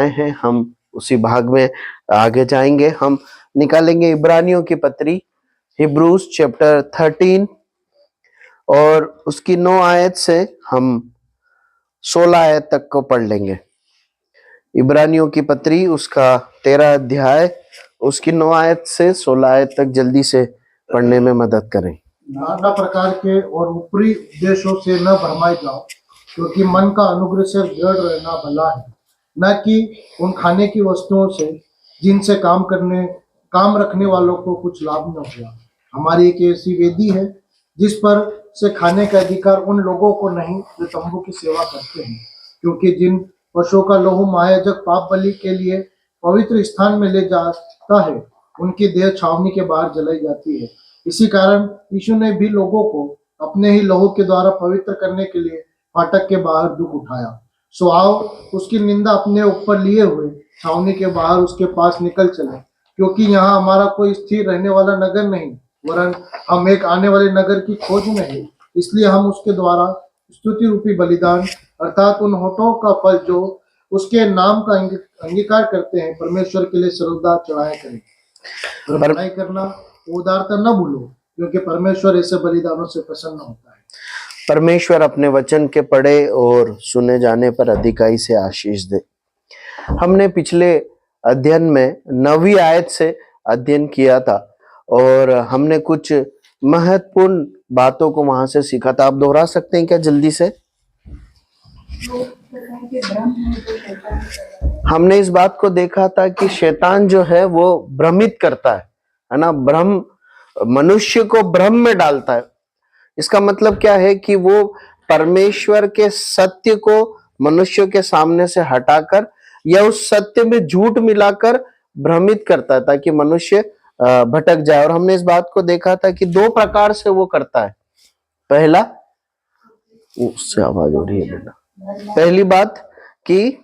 आए हैं, हम उसी भाग में आगे जाएंगे। हम निकालेंगे इब्रानियों की पत्री, हिब्रूज चैप्टर 13 और उसकी 9 आयत से हम 16 आयत तक को पढ़ लेंगे। इब्रानियों की पत्री उसका 13 अध्याय उसकी 9 आयत से 16 आयत तक जल्दी से पढ़ने में मदद करें। नाना प्रकार के और ऊपरी उद्देश्यों से न भरमाए जाओ, क्योंकि मन का अनुग्रह से दृढ़ रहना भला है, न कि उन खाने की वस्तुओं से जिनसे काम रखने वालों को कुछ लाभ न हुआ। हमारी एक ऐसी वेदी है जिस पर से खाने का अधिकार उन लोगों को नहीं जो तंबू की सेवा करते हैं, क्योंकि जिन पशुओं का लहू महायाजक पाप बलि के लिए पवित्र स्थान में ले जाता है, उनकी देह छावनी के बाहर जलाई जाती है। इसी कारण यीशु ने भी लोगों को अपने ही लहू के द्वारा पवित्र करने के लिए फाटक के बाहर दुख उठाया। सो आओ उसकी निंदा अपने ऊपर लिए हुए छावनी के बाहर उसके पास निकल चले, क्योंकि यहाँ हमारा कोई स्थिर रहने वाला नगर नहीं, वरन हम एक आने वाले नगर की खोज में हैं। इसलिए हम उसके द्वारा स्तुति रूपी बलिदान अर्थात उन होठों का फल जो उसके नाम का अंगीकार करते हैं परमेश्वर के लिए सर्वदा चढ़ाया करें। बड़ाई करना, उदारता न भूलो, क्योंकि परमेश्वर ऐसे बलिदानों से प्रसन्न होता है। परमेश्वर अपने वचन के पढ़े और सुने जाने पर अधिकाई से आशीष दे। हमने पिछले अध्ययन में 9वीं आयत से अध्ययन किया था और हमने कुछ महत्वपूर्ण बातों को वहां से सीखा था। आप दोहरा सकते हैं क्या जल्दी से? हमने इस बात को देखा था कि शैतान जो है वो भ्रमित करता है ना, मनुष्य को भ्रम में डालता है। इसका मतलब क्या है कि वो परमेश्वर के सत्य को मनुष्य के सामने से हटाकर या उस सत्य में झूठ मिलाकर भ्रमित करता है ताकि मनुष्य भटक जाए। और हमने इस बात को देखा था कि 2 प्रकार से वो करता है। पहला, उससे आवाज हो रही है बेटा। पहली बात कि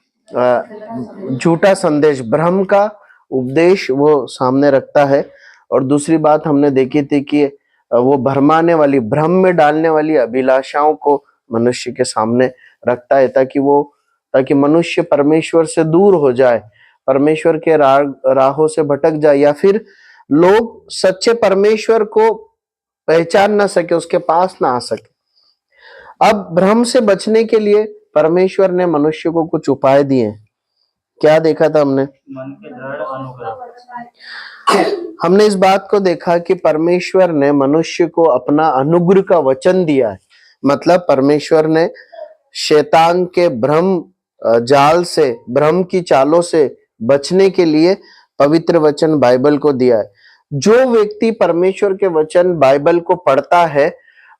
झूठा संदेश, भ्रम का उपदेश वो सामने रखता है, और दूसरी बात हमने देखी थी कि वो भरमाने वाली, भ्रम में डालने वाली अभिलाषाओं को मनुष्य के सामने रखता है ताकि मनुष्य परमेश्वर से दूर हो जाए, परमेश्वर के राहों से भटक जाए, या फिर लोग सच्चे परमेश्वर को पहचान ना सके, उसके पास ना आ सके। अब भ्रम से बचने के लिए परमेश्वर ने मनुष्य को कुछ उपाय दिए। क्या देखा था हमने? मन के दृढ़ अनुग्रह। हमने इस बात को देखा कि परमेश्वर ने मनुष्य को अपना अनुग्रह का वचन दिया है। मतलब परमेश्वर ने शैतान के भ्रम जाल से, भ्रम की चालों से बचने के लिए पवित्र वचन बाइबल को दिया है। जो व्यक्ति परमेश्वर के वचन बाइबल को पढ़ता है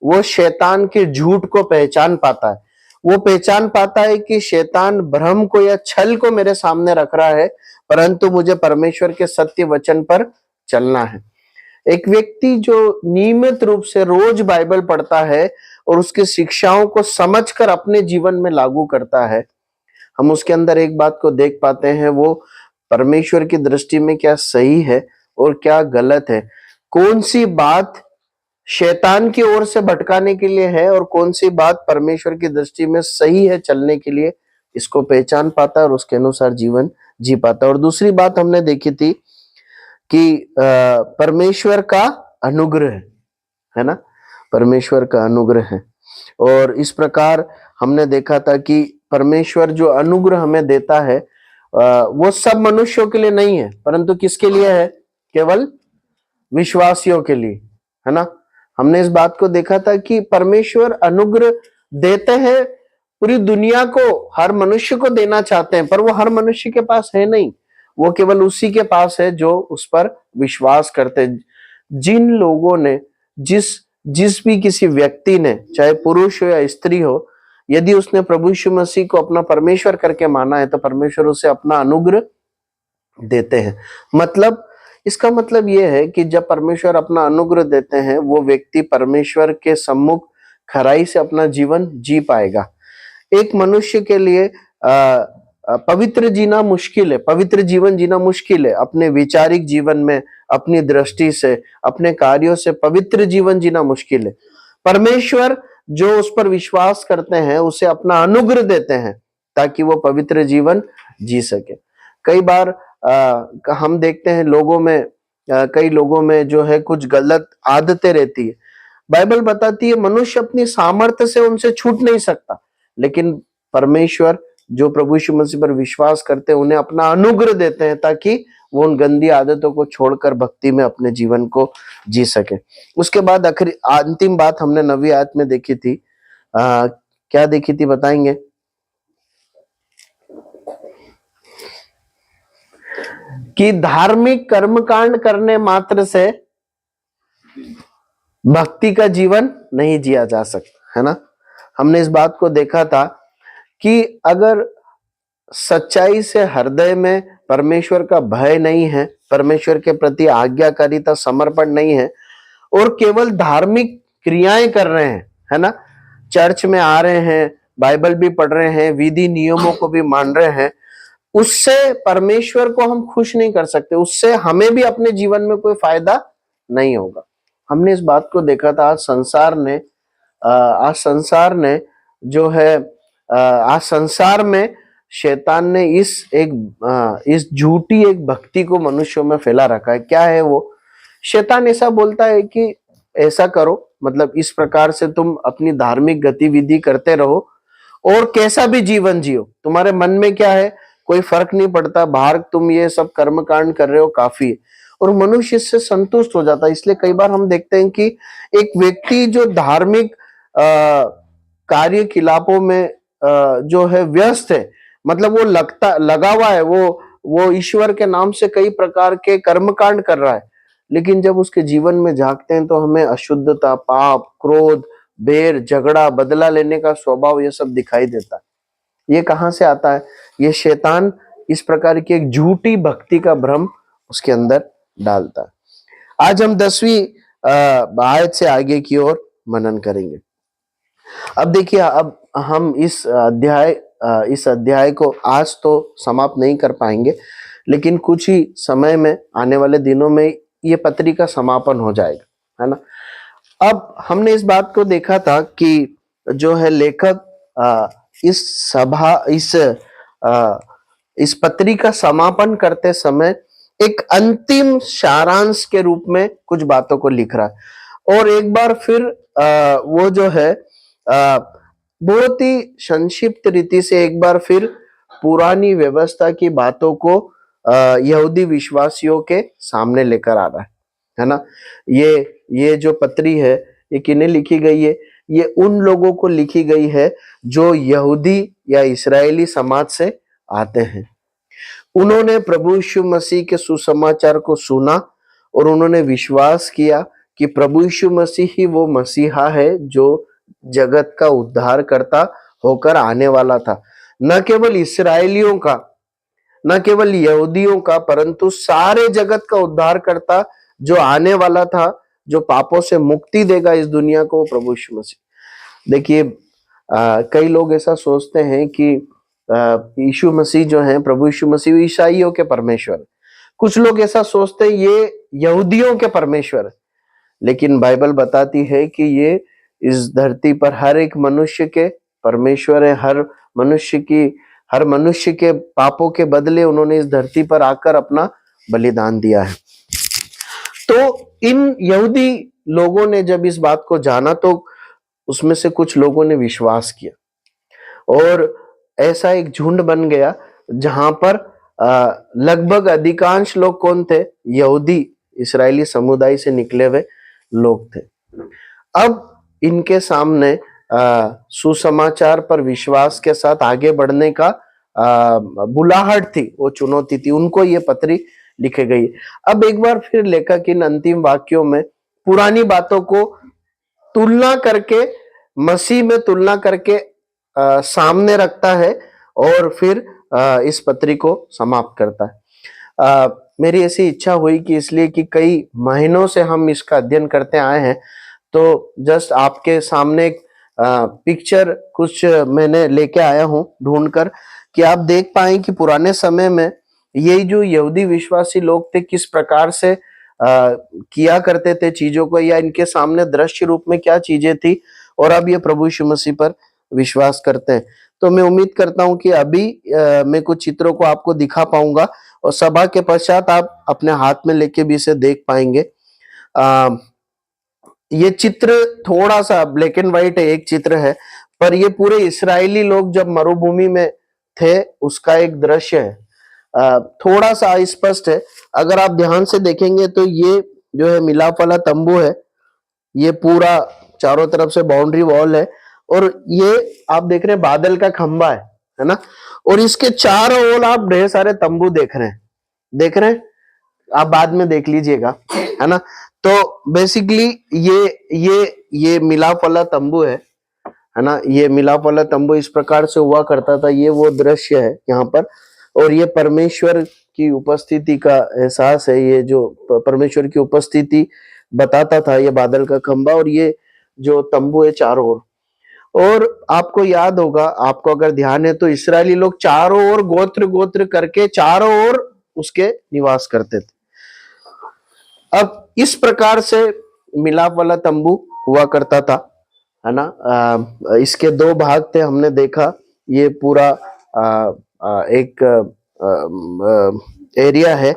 वो शैतान के झूठ को पहचान पाता है। वो पहचान पाता है कि शैतान भ्रम को या छल को मेरे सामने रख रहा है, परंतु मुझे परमेश्वर के सत्य वचन पर चलना है। एक व्यक्ति जो नियमित रूप से रोज बाइबल पढ़ता है और उसकी शिक्षाओं को समझकर अपने जीवन में लागू करता है, हम उसके अंदर एक बात को देख पाते हैं, वो परमेश्वर की दृष्टि में क्या सही है और क्या गलत है, कौन सी बात शैतान की ओर से भटकाने के लिए है और कौन सी बात परमेश्वर की दृष्टि में सही है चलने के लिए, इसको पहचान पाता है और उसके अनुसार जीवन जी पाता है। और दूसरी बात हमने देखी थी कि परमेश्वर का अनुग्रह है ना, परमेश्वर का अनुग्रह है। और इस प्रकार हमने देखा था कि परमेश्वर जो अनुग्रह हमें देता है वो सब मनुष्यों के लिए नहीं है, परंतु किसके लिए है? केवल विश्वासियों के लिए, है ना। हमने इस बात को देखा था कि परमेश्वर अनुग्रह देते हैं, पूरी दुनिया को, हर मनुष्य को देना चाहते हैं, पर वो हर मनुष्य के पास है नहीं, वो केवल उसी के पास है जो उस पर विश्वास करते हैं। जिन लोगों ने, जिस भी किसी व्यक्ति ने, चाहे पुरुष हो या स्त्री हो, यदि उसने प्रभु यीशु मसीह को अपना परमेश्वर करके माना है तो परमेश्वर उसे अपना अनुग्रह देते हैं। मतलब इसका मतलब यह है कि जब परमेश्वर अपना अनुग्रह देते हैं, वो व्यक्ति परमेश्वर के सम्मुख खराई से अपना जीवन जी पाएगा। एक मनुष्य के लिए पवित्र जीना मुश्किल है, पवित्र जीवन जीना मुश्किल है। अपने वैचारिक जीवन में, अपनी दृष्टि से, अपने कार्यों से पवित्र जीवन जीना मुश्किल है। परमेश्वर जो उस पर विश्वास करते हैं उसे अपना अनुग्रह देते हैं ताकि वो पवित्र जीवन जी सके। कई बार हम देखते हैं लोगों में, कई लोगों में जो है कुछ गलत आदतें रहती है। बाइबल बताती है मनुष्य अपनी सामर्थ्य से उनसे छूट नहीं सकता, लेकिन परमेश्वर जो प्रभु यीशु मसीह पर विश्वास करते हैं उन्हें अपना अनुग्रह देते हैं ताकि वो उन गंदी आदतों को छोड़कर भक्ति में अपने जीवन को जी सके। उसके बाद आखिरी अंतिम बात हमने 9वीं आयत में देखी थी। क्या देखी थी बताएंगे? कि धार्मिक कर्मकांड करने मात्र से भक्ति का जीवन नहीं जिया जा सकता, है ना। हमने इस बात को देखा था कि अगर सच्चाई से हृदय में परमेश्वर का भय नहीं है, परमेश्वर के प्रति आज्ञाकारिता, समर्पण नहीं है, और केवल धार्मिक क्रियाएं कर रहे हैं, है ना, चर्च में आ रहे हैं, बाइबल भी पढ़ रहे हैं, विधि नियमों को भी मान रहे हैं, उससे परमेश्वर को हम खुश नहीं कर सकते, उससे हमें भी अपने जीवन में कोई फायदा नहीं होगा। हमने इस बात को देखा था। आज संसार ने जो है, आज संसार में शैतान ने इस झूठी एक भक्ति को मनुष्यों में फैला रखा है। क्या है वो? शैतान ऐसा बोलता है कि ऐसा करो, मतलब इस प्रकार से तुम अपनी धार्मिक गतिविधि करते रहो और कैसा भी जीवन जियो, तुम्हारे मन में क्या है कोई फर्क नहीं पड़ता, बाहर तुम ये सब कर्मकांड कर रहे हो काफी है, और मनुष्य इससे संतुष्ट हो जाता है। इसलिए कई बार हम देखते हैं कि एक व्यक्ति जो धार्मिक कार्यकलापों में जो है व्यस्त है, मतलब वो लगा हुआ है, वो ईश्वर के नाम से कई प्रकार के कर्मकांड कर रहा है, लेकिन जब उसके जीवन में झांकते हैं तो हमें अशुद्धता, पाप, क्रोध, बैर, झगड़ा, बदला लेने का स्वभाव, ये सब दिखाई देता है। ये कहां से आता है? ये शैतान इस प्रकार की एक झूठी भक्ति का भ्रम उसके अंदर डालता है। आज हम 10वीं आयत से आगे की ओर मनन करेंगे। अब देखिए, अब हम इस अध्याय को आज तो समाप्त नहीं कर पाएंगे, लेकिन कुछ ही समय में, आने वाले दिनों में ये पत्री का समापन हो जाएगा, है ना। अब हमने इस बात को देखा था कि जो है लेखक इस पत्री का समापन करते समय एक अंतिम सारांश के रूप में कुछ बातों को लिख रहा है, और एक बार फिर वो जो है बहुत ही संक्षिप्त रीति से एक बार फिर पुरानी व्यवस्था की बातों को यहूदी विश्वासियों के सामने लेकर आ रहा है ना। ये जो पत्री है, ये किन्हें लिखी गई है? ये उन लोगों को लिखी गई है जो यहूदी या इस्राएली समाज से आते हैं। उन्होंने प्रभु यीशु मसीह के सुसमाचार को सुना और उन्होंने विश्वास किया कि प्रभु यीशु मसीह ही वो मसीहा है जो जगत का उद्धार करता होकर आने वाला था। न केवल इस्राएलियों का, न केवल यहूदियों का, परंतु सारे जगत का उद्धार करता जो आने वाला था, जो पापों से मुक्ति देगा इस दुनिया को, प्रभु यीशु मसीह। देखिए, कई लोग ऐसा सोचते हैं कि यीशु मसीह जो है, प्रभु यीशु मसीह ईसाइयों के परमेश्वर, कुछ लोग ऐसा सोचते हैं ये यहूदियों के परमेश्वर है, लेकिन बाइबल बताती है कि ये इस धरती पर हर एक मनुष्य के परमेश्वर है। हर मनुष्य के पापों के बदले उन्होंने इस धरती पर आकर अपना बलिदान दिया है। तो इन यहूदी लोगों ने जब इस बात को जाना तो उसमें से कुछ लोगों ने विश्वास किया, और ऐसा एक झुंड बन गया जहां पर लगभग अधिकांश लोग कौन थे? यहूदी, इस्राएली समुदाय से निकले हुए लोग थे। अब इनके सामने सुसमाचार पर विश्वास के साथ आगे बढ़ने का बुलाहट थी, वो चुनौती थी, उनको ये पत्री लिखी गई। अब एक बार फिर लेखक इन अंतिम वाक्यों में पुरानी बातों को तुलना करके, मसीह में तुलना करके सामने रखता है और फिर इस पत्री को समाप्त करता है। मेरी ऐसी इच्छा हुई कि इसलिए कि कई महीनों से हम इसका अध्ययन करते आए हैं, तो जस्ट आपके सामने एक पिक्चर कुछ मैंने लेके आया हूं ढूंढकर, कि आप देख पाए कि पुराने समय में ये जो यहूदी विश्वासी लोग थे किस प्रकार से किया करते थे चीजों को, या इनके सामने दृश्य रूप में क्या चीजें थी, और अब ये प्रभु यीशु मसीह पर विश्वास करते हैं। तो मैं उम्मीद करता हूं कि अभी मैं कुछ चित्रों को आपको दिखा पाऊंगा और सभा के पश्चात आप अपने हाथ में लेके भी इसे देख पाएंगे। अ, ये चित्र थोड़ा सा ब्लैक एंड व्हाइट है, एक चित्र है, पर ये पूरे इस्राएली लोग जब मरुभूमि में थे उसका एक दृश्य है। थोड़ा सा अस्पष्ट है, अगर आप ध्यान से देखेंगे तो ये जो है मिलाप वाला तंबू है, ये पूरा चारों तरफ से बाउंड्री वॉल है और ये आप देख रहे हैं बादल का खंबा है ना, और इसके चारों ओर आप ढेर सारे तंबू देख रहे हैं, आप बाद में देख लीजिएगा, है ना। तो बेसिकली ये मिलाप वाला तंबू है ना, ये मिलाप वाला तंबू इस प्रकार से हुआ करता था, ये वो दृश्य है यहाँ पर। और ये परमेश्वर की उपस्थिति का एहसास है, ये जो परमेश्वर की उपस्थिति बताता था, ये बादल का खंबा और ये जो तंबू है चारों ओर। और आपको याद होगा, आपको अगर ध्यान है तो इस्राएली लोग चारों ओर गोत्र गोत्र करके चारों ओर उसके निवास करते थे। अब इस प्रकार से मिलाप वाला तंबू हुआ करता था, है ना। इसके दो भाग थे, हमने देखा ये पूरा एक एरिया है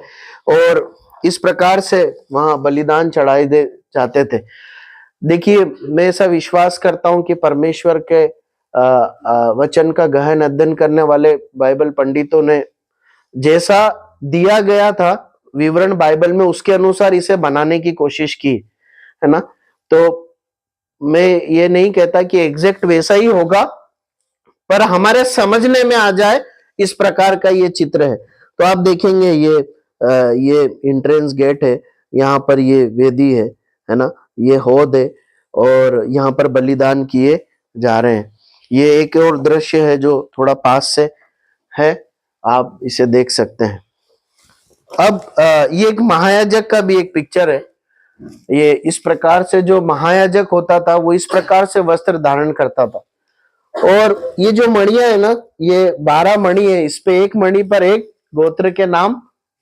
और इस प्रकार से वहां बलिदान चढ़ाए दे जाते थे। देखिए, मैं ऐसा विश्वास करता हूं कि परमेश्वर के वचन का गहन अध्ययन करने वाले बाइबल पंडितों ने जैसा दिया गया था विवरण बाइबल में, उसके अनुसार इसे बनाने की कोशिश की, है ना। तो मैं ये नहीं कहता कि एग्जैक्ट वैसा ही होगा, पर हमारे समझने में आ जाए इस प्रकार का ये चित्र है। तो आप देखेंगे ये एंट्रेंस गेट है, यहाँ पर ये वेदी है ना, ये हौद है और यहाँ पर बलिदान किए जा रहे हैं। ये एक और दृश्य है जो थोड़ा पास से है, आप इसे देख सकते हैं। अब ये एक महायाजक का भी एक पिक्चर है। ये इस प्रकार से जो महायाजक होता था वो इस प्रकार से वस्त्र धारण करता था। और ये जो मणियां है ना, ये 12 मणि है, इस पे एक मणि पर एक गोत्र के नाम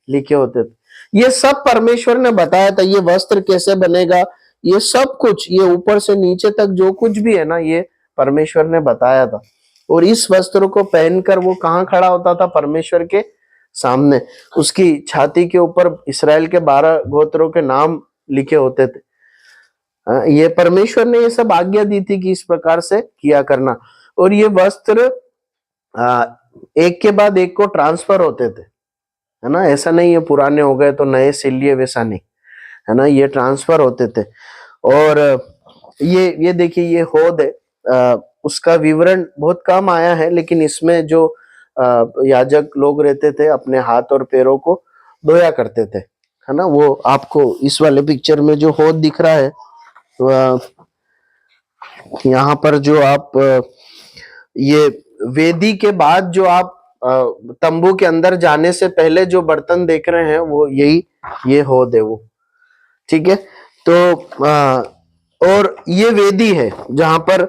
लिखे होते थे। ये सब परमेश्वर ने बताया था, ये वस्त्र कैसे बनेगा, ये सब कुछ, ये ऊपर से नीचे तक जो कुछ भी है ना, ये परमेश्वर ने बताया था। और इस वस्त्र को पहनकर वो कहाँ खड़ा होता था? परमेश्वर के सामने। उसकी छाती के ऊपर इस्राएल के 12 गोत्रों के नाम लिखे होते थे। ये परमेश्वर ने ये सब आज्ञा दी थी कि इस प्रकार से किया करना। और ये वस्त्र एक के बाद एक को ट्रांसफर होते थे, है ना। ऐसा नहीं है पुराने हो गए तो नए सिल लिए, वैसा नहीं, है ना। ये ट्रांसफर होते थे। और ये देखिए, ये हौद है, उसका विवरण बहुत कम आया है, लेकिन इसमें जो याजक लोग रहते थे अपने हाथ और पैरों को धोया करते थे, है ना। वो आपको इस वाले पिक्चर में जो हौद दिख रहा है, यहाँ पर जो आप ये वेदी के बाद जो आप तंबू के अंदर जाने से पहले जो बर्तन देख रहे हैं वो ये हौद है वो, ठीक है। तो और ये वेदी है जहां पर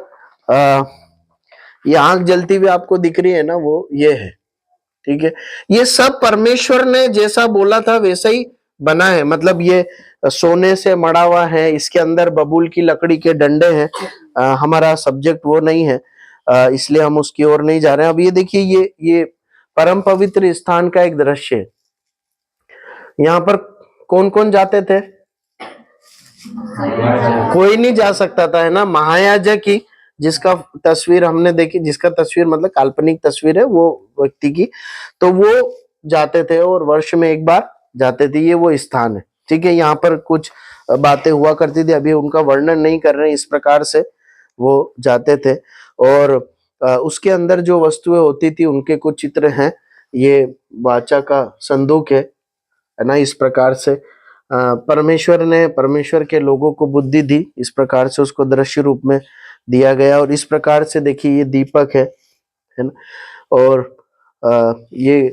ये आंख जलती हुई आपको दिख रही है ना, वो ये है, ठीक है। ये सब परमेश्वर ने जैसा बोला था वैसा ही बना है। मतलब ये सोने से मड़ा हुआ है, इसके अंदर बबूल की लकड़ी के डंडे हैं। हमारा सब्जेक्ट वो नहीं है, इसलिए हम उसकी ओर नहीं जा रहे हैं। अब ये देखिए, ये परम पवित्र स्थान का एक दृश्य है। यहाँ पर कौन कौन जाते थे? कोई नहीं जा सकता था, है ना। महायाजक ही, जिसका तस्वीर हमने देखी, जिसका तस्वीर मतलब काल्पनिक तस्वीर है वो व्यक्ति की, तो वो जाते थे और वर्ष में एक बार जाते थे। ये वो स्थान है, ठीक है। यहाँ पर कुछ बातें हुआ करती थी, अभी उनका वर्णन नहीं कर रहे हैं। इस प्रकार से वो जाते थे और उसके अंदर जो वस्तुएं होती थी उनके कुछ चित्र हैं। ये वाचा का संदूक है ना। इस प्रकार से परमेश्वर ने परमेश्वर के लोगों को बुद्धि दी, इस प्रकार से उसको दृश्य रूप में दिया गया। और इस प्रकार से देखिए, ये दीपक है ना। और ये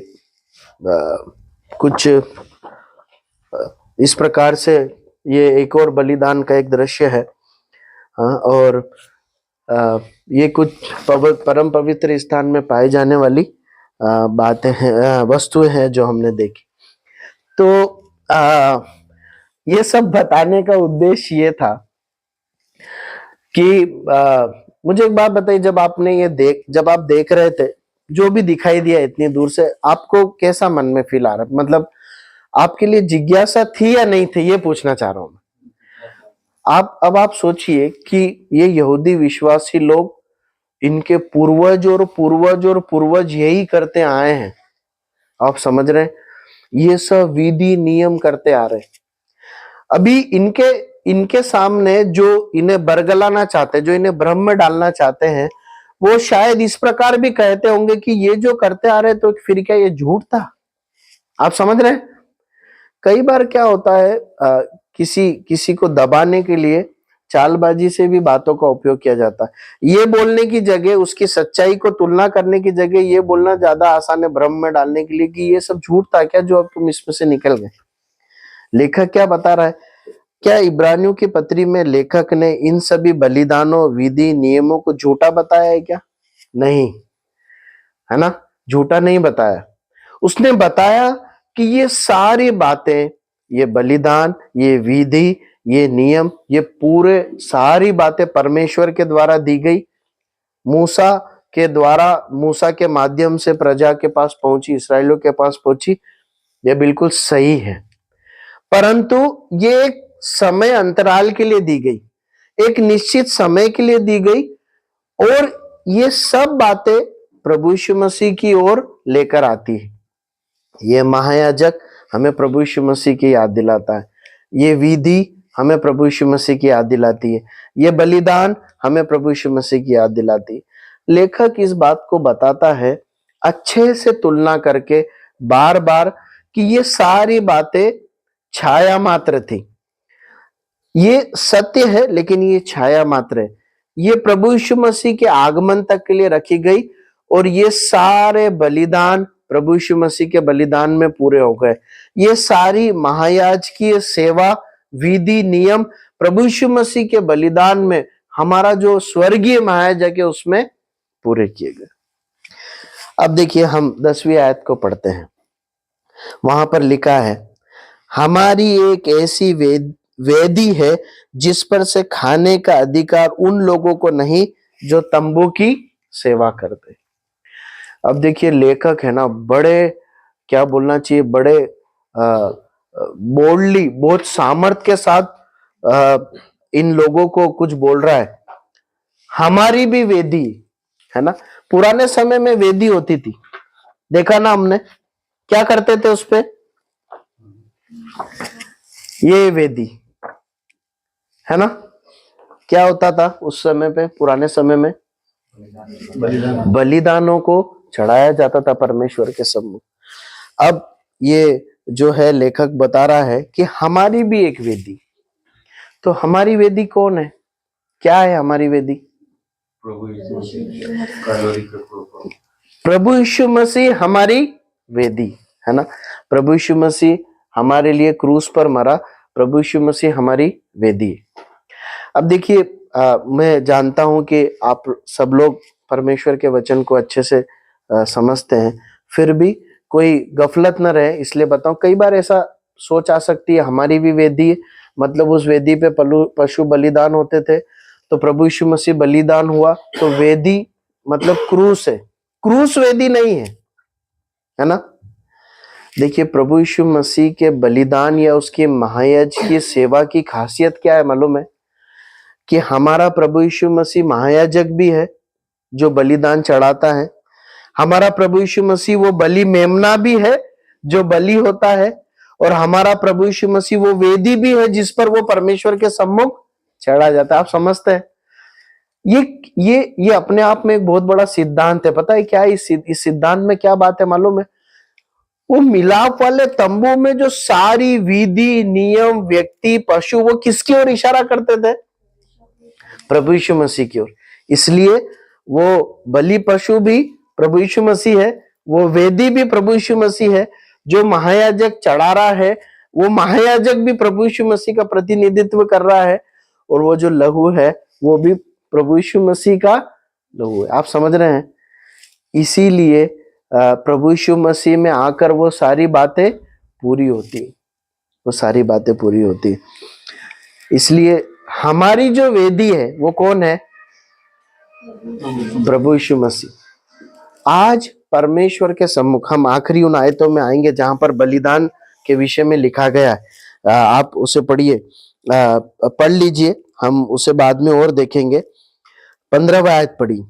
कुछ इस प्रकार से ये एक और बलिदान का एक दृश्य है। और ये कुछ परम पवित्र स्थान में पाए जाने वाली बातें हैं, वस्तुएं हैं जो हमने देखी। तो ये सब बताने का उद्देश्य ये था कि मुझे एक बात बताइए, जब आप देख रहे थे, जो भी दिखाई दिया इतनी दूर से, आपको कैसा मन में फील आ रहा, मतलब आपके लिए जिज्ञासा थी या नहीं थी, ये पूछना चाह रहा हूं मैं। आप सोचिए कि ये यहूदी विश्वासी लोग, इनके पूर्वज यही करते आए हैं। आप समझ रहे हैं, ये सब विधि नियम करते आ रहे हैं। अभी इनके इनके सामने जो इन्हें बरगलाना चाहते हैं, जो इन्हें भ्रम में डालना चाहते हैं, वो शायद इस प्रकार भी कहते होंगे कि ये जो करते आ रहे तो फिर क्या ये झूठ था। आप समझ रहे हैं, कई बार क्या होता है, किसी किसी को दबाने के लिए चालबाजी से भी बातों का उपयोग किया जाता है। ये बोलने की जगह, उसकी सच्चाई को तुलना करने की जगह, ये बोलना ज्यादा आसान है भ्रम में डालने के लिए कि ये सब झूठ था क्या जो अब तुम इसमें से निकल गए। लेखक क्या बता रहा है, क्या इब्रानियों की पत्री में लेखक ने इन सभी बलिदानों, विधि, नियमों को झूठा बताया है क्या? नहीं, है ना, झूठा नहीं बताया। उसने बताया कि ये सारी बातें, ये बलिदान, ये विधि, ये नियम, ये पूरे सारी बातें परमेश्वर के द्वारा दी गई, मूसा के द्वारा, मूसा के माध्यम से प्रजा के पास पहुंची, इसराइलियों के पास पहुंची। ये बिल्कुल सही है, परंतु ये एक समय अंतराल के लिए दी गई, एक निश्चित समय के लिए दी गई, और ये सब बातें प्रभु यीशु मसीह की ओर लेकर आती है। ये महायाजक हमें प्रभु यीशु मसीह की याद दिलाता है, ये विधि हमें प्रभु यीशु मसीह की याद दिलाती है, ये बलिदान हमें प्रभु यीशु मसीह की याद दिलाती है। लेखक इस बात को बताता है अच्छे से तुलना करके बार बार कि ये सारी बातें छाया मात्र थी। ये सत्य है लेकिन ये छाया मात्र है। ये प्रभु यीशु मसीह के आगमन तक के लिए रखी गई, और ये सारे बलिदान प्रभु यीशु मसीह के बलिदान में पूरे हो गए। ये सारी महायाजकीय सेवा, विधि, नियम प्रभु यीशु मसीह के बलिदान में, हमारा जो स्वर्गीय महायाजक है उसमें पूरे किए गए। अब देखिए, हम 10वीं आयत को पढ़ते हैं। वहां पर लिखा है, हमारी एक ऐसी वेदी है जिस पर से खाने का अधिकार उन लोगों को नहीं जो तंबू की सेवा करते। अब देखिए, लेखक है ना, बड़े, क्या बोलना चाहिए, बड़े बोल्डली, बहुत सामर्थ्य के साथ इन लोगों को कुछ बोल रहा है। हमारी भी वेदी है ना। पुराने समय में वेदी होती थी, देखा ना हमने, क्या करते थे उस पे, ये वेदी है ना। क्या होता था उस समय पे, पुराने समय में बलिदानों को चढ़ाया जाता था परमेश्वर के सम्मुख। अब ये जो है लेखक बता रहा है कि हमारी भी एक वेदी। तो हमारी वेदी कौन है, क्या है हमारी वेदी? प्रभु यीशु मसीह हमारी वेदी है ना। प्रभु यीशु मसीह हमारे लिए क्रूस पर मरा, प्रभु यीशु मसीह हमारी वेदी है। अब देखिए, मैं जानता हूं कि आप सब लोग परमेश्वर के वचन को अच्छे से समझते हैं, फिर भी कोई गफलत न रहे इसलिए बताऊं। कई बार ऐसा सोच आ सकती है, हमारी भी वेदी है, मतलब उस वेदी पे पशु बलिदान होते थे, तो प्रभु यीशु मसीह बलिदान हुआ, तो वेदी मतलब क्रूस है। क्रूस वेदी नहीं है ना। देखिए, प्रभु यीशु मसीह के बलिदान या उसके महायाज की सेवा की खासियत क्या है मालूम है? कि हमारा प्रभु यीशु मसीह महायाजक भी है जो बलिदान चढ़ाता है। हमारा प्रभु यीशु मसीह वो बलि मेमना भी है जो बलि होता है, और हमारा प्रभु यीशु मसीह वो वेदी भी है जिस पर वो परमेश्वर के सम्मुख चढ़ा जाता है। आप समझते हैं? ये अपने आप में एक बहुत बड़ा सिद्धांत है। पता है क्या है इस सिद्धांत में क्या बात है मालूम है? वो मिलाप वाले तंबू में जो सारी विधि, नियम, व्यक्ति, पशु, वो किसकी ओर इशारा करते थे? प्रभु यीशु मसीह की ओर। इसलिए वो बलि पशु भी प्रभु यीशु मसीह है, वो वेदी भी प्रभु यीशु मसीह है, जो महायाजक चढ़ा रहा है वो महायाजक भी प्रभु यीशु मसीह का प्रतिनिधित्व कर रहा है, और वो जो लहू है वो भी प्रभु यीशु मसीह का लहू है। आप समझ रहे हैं? इसीलिए प्रभु यीशु मसीह में आकर वो सारी बातें पूरी होती, वो सारी बातें पूरी होती। इसलिए हमारी जो वेदी है वो कौन है? प्रभु यीशु मसीह। आज परमेश्वर के सम्मुख हम आखिरी उन आयतों में आएंगे जहां पर बलिदान के विषय में लिखा गया है। आप उसे पढ़िए, पढ़ लीजिए, हम उसे बाद में और देखेंगे। 15वां आयत पढ़ी।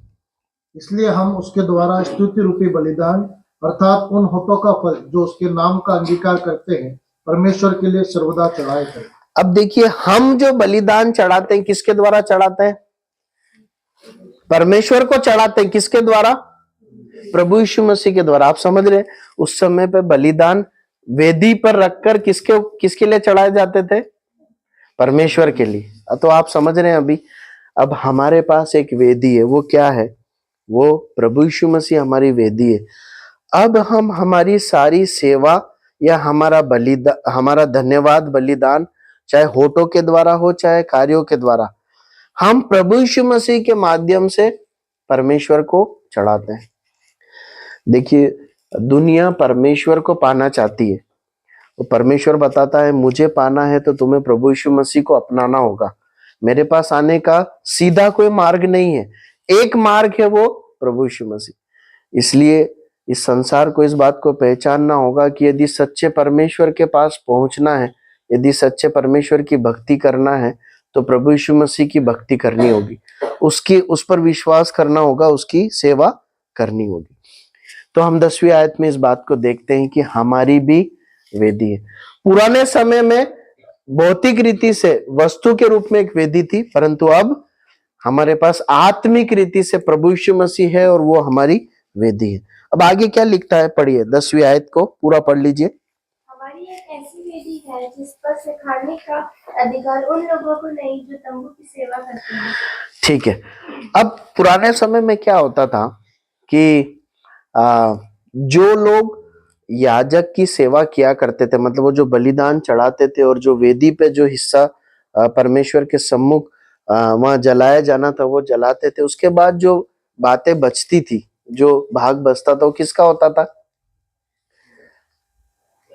इसलिए हम उसके द्वारा स्तुति रूपी बलिदान अर्थात उन होठों का फल जो उसके नाम का अंगीकार करते हैं परमेश्वर के लिए सर्वदा चढ़ाए करें। अब देखिए, हम जो बलिदान चढ़ाते हैं किसके द्वारा चढ़ाते हैं? परमेश्वर को चढ़ाते हैं। किसके द्वारा? प्रभु यीशु मसीह के द्वारा। आप समझ रहे हैं, उस समय पे बलिदान वेदी पर रखकर किसके लिए चढ़ाए जाते थे? परमेश्वर के लिए। तो आप समझ रहे हैं अभी, अब हमारे पास एक वेदी है। वो क्या है? वो प्रभु यीशु मसीह हमारी वेदी है। अब हम हमारी सारी सेवा या हमारा धन्यवाद बलिदान, चाहे होठों के द्वारा हो चाहे कार्यों के द्वारा, हम प्रभु यीशु मसीह के माध्यम से परमेश्वर को चढ़ाते हैं। देखिए, दुनिया परमेश्वर को पाना चाहती है। तो परमेश्वर बताता है, मुझे पाना है तो तुम्हें प्रभु यीशु मसीह को अपनाना होगा। मेरे पास आने का सीधा कोई मार्ग नहीं है, एक मार्ग है, वो प्रभु यीशु मसीह। इसलिए इस संसार को इस बात को पहचानना होगा कि यदि सच्चे परमेश्वर के पास पहुंचना है, यदि सच्चे परमेश्वर की भक्ति करना है, तो प्रभु यीशु मसीह की भक्ति करनी होगी, उस पर विश्वास करना होगा, उसकी सेवा करनी होगी। तो हम 10वीं आयत में इस बात को देखते हैं कि हमारी भी वेदी है। पुराने समय में भौतिक रीति से वस्तु के रूप में एक वेदी थी, परंतु अब हमारे पास आत्मिक रीति से प्रभु यीशु मसीह है और वो हमारी वेदी है। अब आगे क्या लिखता है, पढ़िए 10वीं आयत को पूरा पढ़ लीजिए। हमारी एक ऐसी वेदी है जिस पर से खाने का अधिकार उन लोगों को नहीं जो तंबू की सेवा करते हैं। ठीक है। अब पुराने समय में क्या होता था कि जो लोग याजक की सेवा किया करते थे, मतलब वो जो बलिदान चढ़ाते थे और जो वेदी पे जो हिस्सा परमेश्वर के सम्मुख वहां जलाया जाना था वो जलाते थे। उसके बाद जो बातें बचती थी, जो भाग बचता था, वो किसका होता था?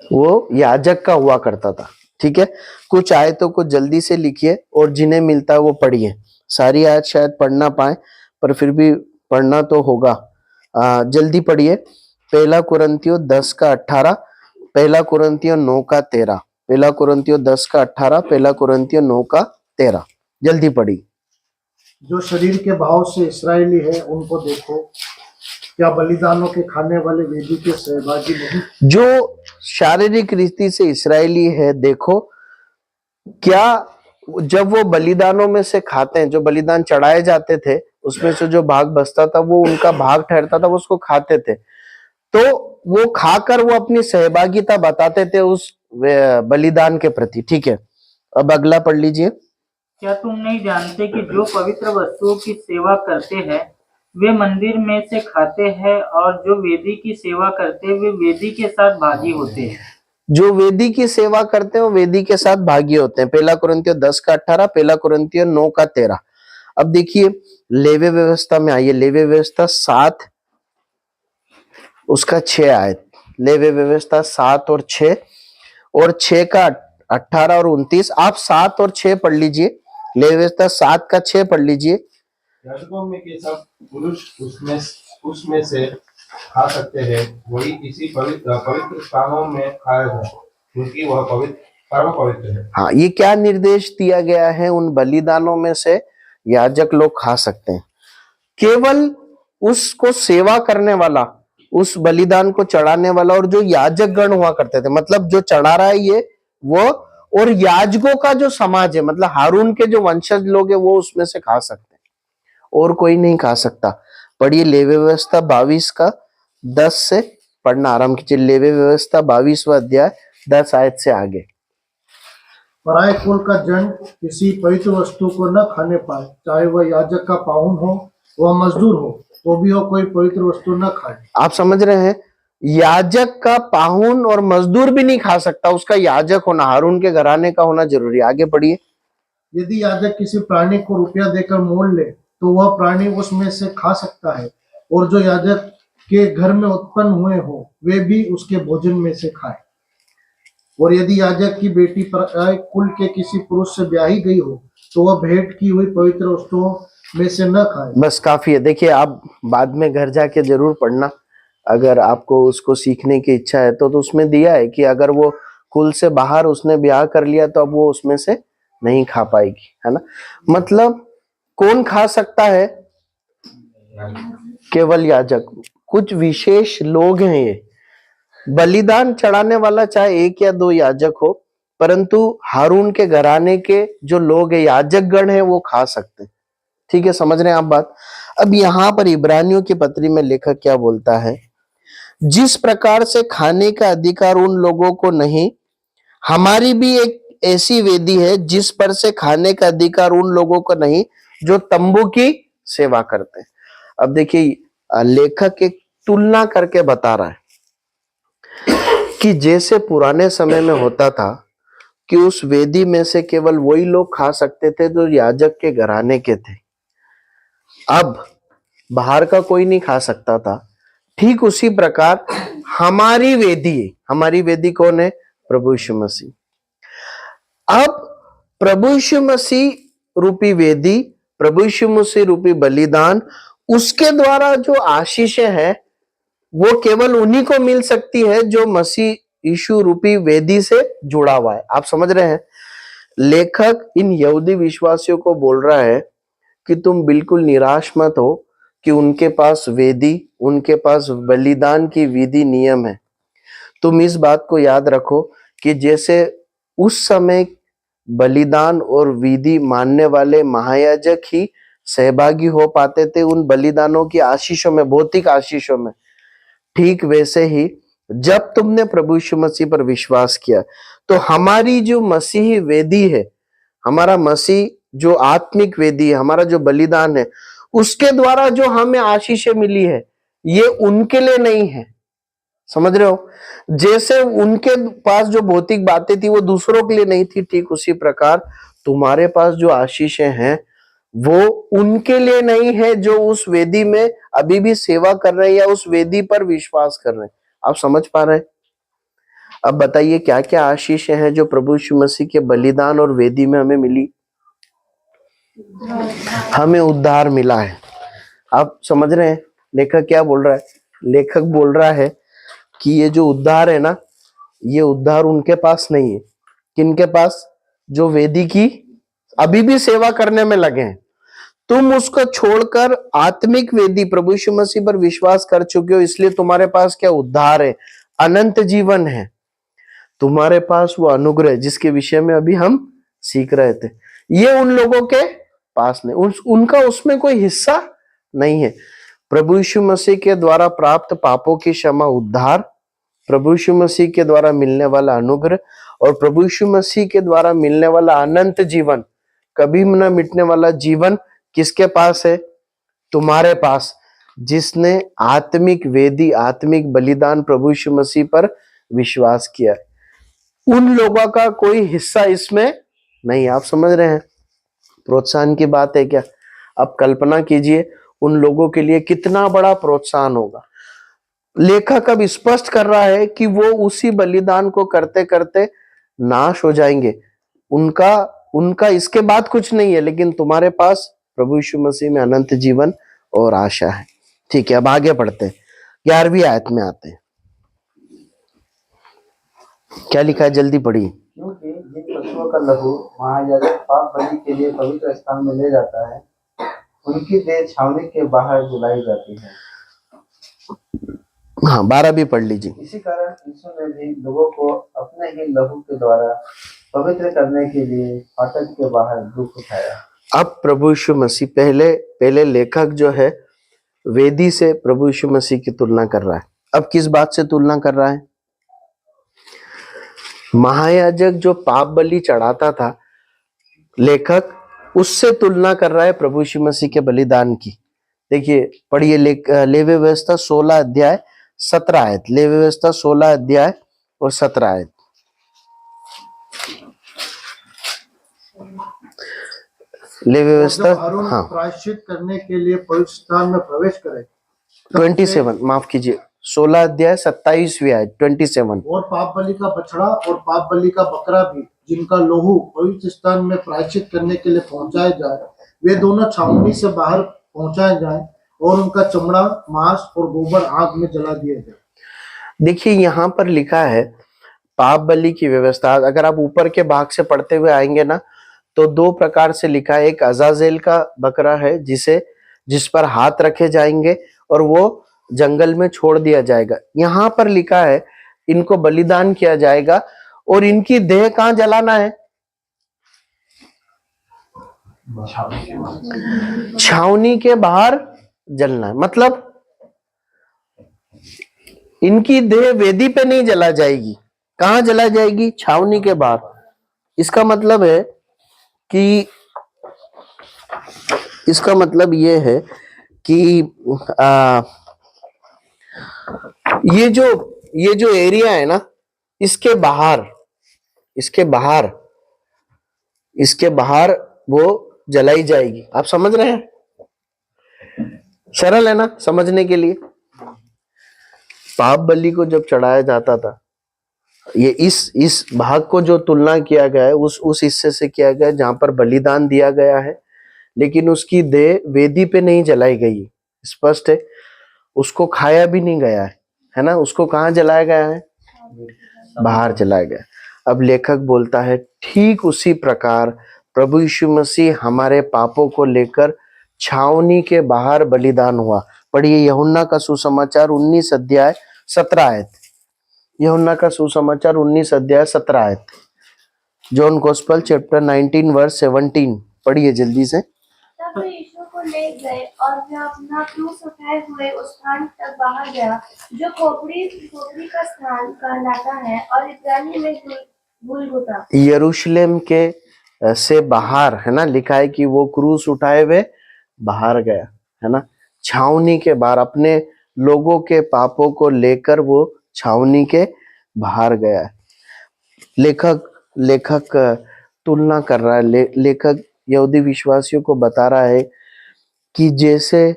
वो याजक का हुआ करता था। ठीक है, कुछ आयतों को जल्दी से लिखिए और जिन्हें मिलता है वो पढ़िए। सारी आयत शायद पढ़ ना पाए, पर फिर भी पढ़ना तो होगा। जल्दी पढ़िए। 1 कुरिन्थियों 10 का 18, 1 कुरिन्थियों 9 का 13, 1 कुरिन्थियों 10 का 18, 1 कुरिन्थियों 9 का 13। जल्दी पढ़ी। जो शरीर के भाव से इस्राएली है उनको देखो, क्या बलिदानों के खाने वाले वेदी के सहभागी नहीं? जो शारीरिक रीति से इस्राएली है, देखो, क्या जब वो बलिदानों में से खाते हैं, जो बलिदान चढ़ाए जाते थे उसमें से जो भाग बचता था वो उनका भाग ठहरता था, वो उसको खाते थे। तो वो खाकर वो अपनी सहभागिता बताते थे उस बलिदान के प्रति। ठीक है, अब अगला पढ़ लीजिए। क्या तुम नहीं जानते कि जो पवित्र वस्तुओं की सेवा करते हैं वे मंदिर में से खाते हैं, और जो वेदी की सेवा करते हैं वे वेदी के साथ भागी होते हैं? जो वेदी की सेवा करते हैं वो वेदी के साथ भागी होते हैं। 1 कुरिन्थियों 10 का 18, 1 कुरिन्थियों 9 का 13। अब देखिए, लेवी व्यवस्था में आइए। लेवी व्यवस्था 7 उसका 6 आयत। लेवी व्यवस्था 7 और 6 और 6 का 18 और 29। आप 7 और 6 पढ़ लीजिए। लेवी व्यवस्था 7 का 6 पढ़ लीजिए। याजकों में के सब पुरुष उसमें से खा सकते हैं, वही किसी पवित्र स्थानों में खाया जाए, क्योंकि वह परम पवित्र है। हाँ, ये क्या निर्देश दिया गया है? उन बलिदानों में से याजक लोग खा सकते हैं। केवल उसको सेवा करने वाला, उस बलिदान को चढ़ाने वाला और जो याजक गण हुआ करते थे, मतलब जो चढ़ा रहा है ये वो, और याजकों का जो समाज है, मतलब हारून के जो वंशज लोग हैं, वो उसमें से खा सकते हैं, और कोई नहीं खा सकता। पढ़िए लेवी व्यवस्था 22 का 10 से पढ़ना आरंभ कीजिए। लेवी व्यवस्था 22वां अध्याय 10 आयत से आगे। पराये कुल का जन किसी पवित्र वस्तु को न खाने पाए, चाहे वह याजक का पाहुन हो वह मजदूर हो, तो भी वो कोई पवित्र वस्तु न खाए। आप समझ रहे हैं, याजक का पाहुन और मजदूर भी नहीं खा सकता, उसका याजक होना, हारून के घराने का होना जरूरी है। आगे पढ़िए। यदि याजक किसी प्राणी को रुपया देकर मोल ले तो वह प्राणी उसमें से खा सकता है, और जो याजक के घर में उत्पन्न हुए हो वे भी उसके भोजन में से खाए। और यदि याजक की बेटी कुल के किसी पुरुष से ब्याही गई हो तो वह भेंट की हुई पवित्र वस्तुओं में से न खाए। बस काफी है। देखिए आप बाद में घर जाके जरूर पढ़ना, अगर आपको उसको सीखने की इच्छा है तो उसमें दिया है कि अगर वो कुल से बाहर उसने ब्याह कर लिया तो अब वो उसमें से नहीं खा पाएगी, है ना। मतलब कौन खा सकता है? केवल याजक, कुछ विशेष लोग हैं ये। बलिदान चढ़ाने वाला चाहे एक या दो याजक हो, परंतु हारून के घराने के जो लोग हैं, याजक गण है, वो खा सकते हैं। ठीक है, समझ रहे हैं आप बात। अब यहाँ पर इब्रानियों की पत्री में लेखक क्या बोलता है, जिस प्रकार से खाने का अधिकार उन लोगों को नहीं, हमारी भी एक ऐसी वेदी है जिस पर से खाने का अधिकार उन लोगों को नहीं जो तंबू की सेवा करते हैं। अब देखिए लेखक एक तुलना करके बता रहा है कि जैसे पुराने समय में होता था कि उस वेदी में से केवल वही लोग खा सकते थे जो याजक के घराने के थे, अब बाहर का कोई नहीं खा सकता था। ठीक उसी प्रकार हमारी वेदी है। हमारी वेदी कौन है? प्रभु यीशु मसीह। अब प्रभु यीशु मसीह रूपी वेदी, प्रभु यीशु मसीह रूपी बलिदान, उसके द्वारा जो आशीषें हैं वो केवल उन्हीं को मिल सकती है जो मसीह यीशु रूपी वेदी से जुड़ा हुआ है। आप समझ रहे हैं? लेखक इन यहूदी विश्वासियों को बोल रहा है कि तुम बिल्कुल निराश मत हो कि उनके पास वेदी, उनके पास बलिदान की विधि नियम है। तुम इस बात को याद रखो कि जैसे उस समय बलिदान और विधि मानने वाले महायाजक ही सहभागी हो पाते थे उन बलिदानों की आशीषों में, भौतिक आशीषों में, ठीक वैसे ही जब तुमने प्रभु यीशु मसीह पर विश्वास किया तो हमारी जो मसीही वेदी है, हमारा मसीह जो आत्मिक वेदी है, हमारा जो बलिदान है, उसके द्वारा जो हमें आशीषें मिली है, ये उनके लिए नहीं है। समझ रहे हो? जैसे उनके पास जो भौतिक बातें थी वो दूसरों के लिए नहीं थी, ठीक उसी प्रकार तुम्हारे पास जो आशीषें हैं वो उनके लिए नहीं है जो उस वेदी में अभी भी सेवा कर रहे हैं या उस वेदी पर विश्वास कर रहे हैं। आप समझ पा रहे हैं? अब बताइए क्या क्या आशीषें हैं जो प्रभु यीशु मसीह के बलिदान और वेदी में हमें मिली? हमें उद्धार मिला है। आप समझ रहे हैं लेखक क्या बोल रहा है? लेखक बोल रहा है कि ये जो उद्धार है ना, ये उद्धार उनके पास नहीं है। किनके पास? जो वेदी की अभी भी सेवा करने में लगे हैं। तुम उसको छोड़कर आत्मिक वेदी प्रभु यीशु मसीह पर विश्वास कर चुके हो, इसलिए तुम्हारे पास क्या उद्धार है, अनंत जीवन है। तुम्हारे पास वो अनुग्रह है जिसके विषय में अभी हम सीख रहे थे। ये उन लोगों के पास नहीं, उनका उसमें कोई हिस्सा नहीं है। प्रभु यीशु मसीह के द्वारा प्राप्त पापों की क्षमा, उद्धार, प्रभु यीशु मसीह के द्वारा मिलने वाला अनुग्रह और प्रभु यीशु मसीह के द्वारा मिलने वाला अनंत जीवन, कभी न मिटने वाला जीवन किसके पास है? तुम्हारे पास, जिसने आत्मिक वेदी, आत्मिक बलिदान प्रभु यीशु मसीह पर विश्वास किया है। उन लोगों का कोई हिस्सा इसमें नहीं। आप समझ रहे हैं? प्रोत्साहन की बात है क्या? अब कल्पना कीजिए उन लोगों के लिए कितना बड़ा प्रोत्साहन होगा। लेखक अब स्पष्ट कर रहा है कि वो उसी बलिदान को करते करते नाश हो जाएंगे। उनका इसके बाद कुछ नहीं है, लेकिन तुम्हारे पास प्रभु यीशु मसीह में अनंत जीवन और आशा है। ठीक है, अब आगे पढ़ते हैं, 11वीं आयत में आते हैं। क्या लिखा है? जल्दी पढ़िए। क्योंकि जिन पशुओं का लहू महायाजक पाप बलि के लिए पवित्र स्थान में ले जाता है, उनकी देह छावनी के बाहर जलाई जाती है। हाँ, 12 भी पढ़ लीजिए। इसी कारण यीशु ने भी लोगों को अपने ही लहू के द्वारा पवित्र करने के लिए फाटक के बाहर दुख उठाया। अब प्रभु यीशु मसीह, पहले लेखक जो है वेदी से प्रभु यीशु मसीह की तुलना कर रहा है। अब किस बात से तुलना कर रहा है? महायाजक जो पाप बलि चढ़ाता था, लेखक उससे तुलना कर रहा है प्रभु यीशु मसीह के बलिदान की। देखिए पढ़िए, लेवी व्यवस्था 16 अध्याय 17 आयत। लेवी व्यवस्था 16 अध्याय और 17 आयत। लेवी व्यवस्था, हाँ, प्रायश्चित करने के लिए पवित्र स्थान में प्रवेश करे, 27, माफ कीजिए 16 अध्याय 27वीं आयत 27। और पाप बलि का बछड़ा और पाप बलि का बकरा भी, जिनका लोहू पवित्र स्थान में प्रायश्चित करने के लिए पहुंचाए जाए, वे दोनों छावनी से बाहर पहुंचाए जाए और उनका चमड़ा, मांस और गोबर आग में जला दिया जाए। देखिए यहाँ पर लिखा है पाप बलि की व्यवस्था। अगर आप ऊपर के भाग से पढ़ते हुए आएंगे ना, तो दो प्रकार से लिखा है। एक अजाजेल का बकरा है जिस पर हाथ रखे जाएंगे और वो जंगल में छोड़ दिया जाएगा। यहाँ पर लिखा है इनको बलिदान किया जाएगा और इनकी देह कहाँ जलाना है? छावनी के बाहर जलना है। मतलब इनकी देह वेदी पे नहीं जला जाएगी। कहाँ जला जाएगी? छावनी के बाहर। इसका मतलब ये है कि ये जो एरिया है ना, इसके बाहर वो जलाई जाएगी। आप समझ रहे हैं? सरल है ना समझने के लिए। पाप बलि को जब चढ़ाया जाता था, ये इस भाग को जो तुलना किया गया है उस हिस्से से किया गया है जहां पर बलिदान दिया गया है, लेकिन उसकी देह वेदी पे नहीं जलाई गई। स्पष्ट है। उसको खाया भी नहीं गया है ना। उसको कहाँ जलाया गया है? बाहर जलाया गया। अब लेखक बोलता है ठीक उसी प्रकार प्रभु यीशु मसीह हमारे पापों को लेकर छावनी के बाहर बलिदान हुआ। पढ़िए यूहन्ना का सुसमाचार 19 अध्याय 17 आयत। यूहन्ना का सुसमाचार 19 अध्याय 17 आयत। John gospel chapter 19 verse 17। पढ़िए जल्दी से। तब वे यीशु को ले गए और वह अपना क्रूस उठाए हुए उस स्थान तक बाहर गया जो खोपड़ी का स्थान कहलाता है और इब्रानी में गुलगुता। यरूशलेम के से बाहर है ना, लिखा है कि वो क्रूस उठाए हुए बाहर गया है ना। छावनी के बाहर अपने लोगों के पापों को लेकर वो छावनी के बाहर गया है। लेखक तुलना कर रहा है। लेखक यहूदी विश्वासियों को बता रहा है कि जैसे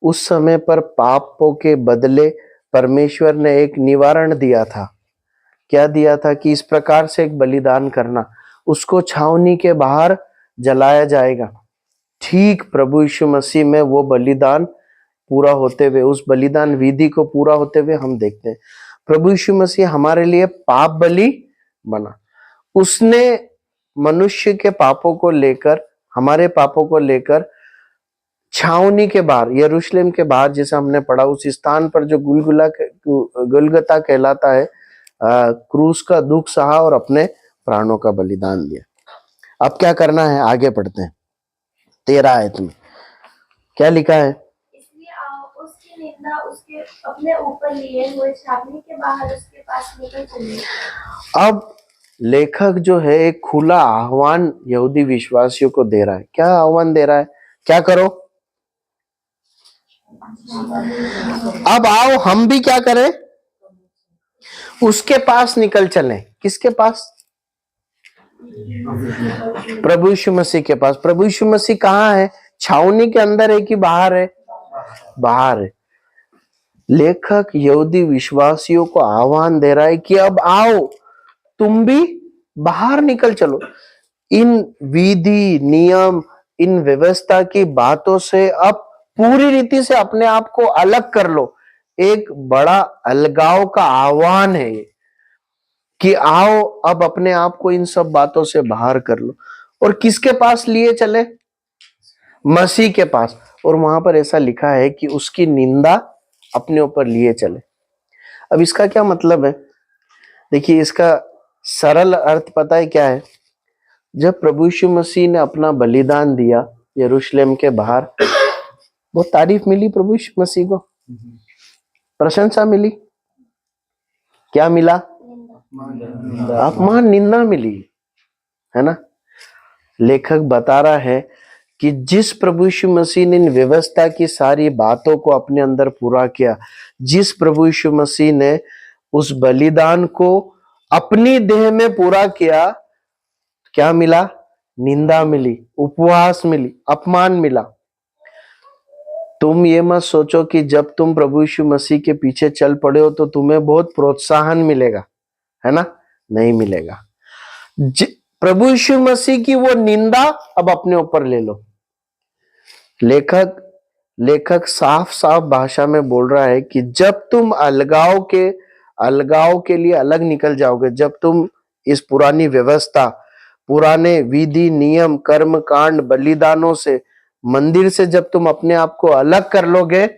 उस समय पर पापों के बदले परमेश्वर ने एक निवारण दिया था। क्या दिया था? कि इस प्रकार से एक बलिदान करना, उसको छावनी के बाहर जलाया जाएगा। ठीक प्रभु यीशु मसीह में वो बलिदान पूरा होते हुए, उस बलिदान विधि को पूरा होते हुए हम देखते हैं। प्रभु यीशु मसीह हमारे लिए पाप बलि बना। उसने मनुष्य के पापों को लेकर, हमारे पापों को लेकर छावनी के बाहर, यरूशलेम के बाहर, जैसे हमने पढ़ा, उस स्थान पर जो गुलगुता कहलाता है, क्रूस का दुख सहा और अपने प्राणों का बलिदान दिया। अब क्या करना है? आगे पढ़ते हैं 13 आयत में क्या लिखा है? इसलिए आओ उसकी निंदा उसके अपने ऊपर लिए हुए छावनी के बाहर उसके पास निकल चलिए। अब लेखक जो है एक खुला आह्वान यहूदी विश्वासियों को दे रहा है। क्या आह्वान दे रहा है? क्या करो? अब आओ हम भी क्या करें? उसके पास निकल चलें। किसके पास? प्रभु यीशु मसीह के पास। प्रभु यीशु मसीह कहाँ है? छावनी के अंदर है कि बाहर है? बाहर है। लेखक यहूदी विश्वासियों को आह्वान दे रहा है कि अब आओ तुम भी बाहर निकल चलो। इन विधि, नियम, इन व्यवस्था की बातों से अब पूरी रीति से अपने आप को अलग कर लो। एक बड़ा अलगाव का आह्वान है ये कि आओ अब अपने आप को इन सब बातों से बाहर कर लो। और किसके पास लिए चले? मसीह के पास। और वहां पर ऐसा लिखा है कि उसकी निंदा अपने ऊपर लिए चले। अब इसका क्या मतलब है? देखिए इसका सरल अर्थ पता है क्या है? जब प्रभु यीशु मसीह ने अपना बलिदान दिया यरूशलेम के बाहर, बहुत तारीफ मिली प्रभु यीशु मसीह को, प्रशंसा मिली। क्या मिला? अपमान, निंदा मिली, है ना। लेखक बता रहा है कि जिस प्रभु यीशु मसीह ने इन व्यवस्था की सारी बातों को अपने अंदर पूरा किया, जिस प्रभु यीशु मसीह ने उस बलिदान को अपनी देह में पूरा किया, क्या मिला? निंदा मिली, उपहास मिली, अपमान मिला। तुम ये मत सोचो कि जब तुम प्रभु यीशु मसीह के पीछे चल पड़े हो तो तुम्हें बहुत प्रोत्साहन मिलेगा, है ना? नहीं मिलेगा। प्रभु यीशु मसीह की वो निंदा अब अपने ऊपर ले लो। लेखक साफ साफ भाषा में बोल रहा है कि जब तुम अलगाव के लिए अलग निकल जाओगे, जब तुम इस पुरानी व्यवस्था, पुराने विधि नियम कर्म कांड बलिदानों से, मंदिर से जब तुम अपने आप को अलग कर लोगे,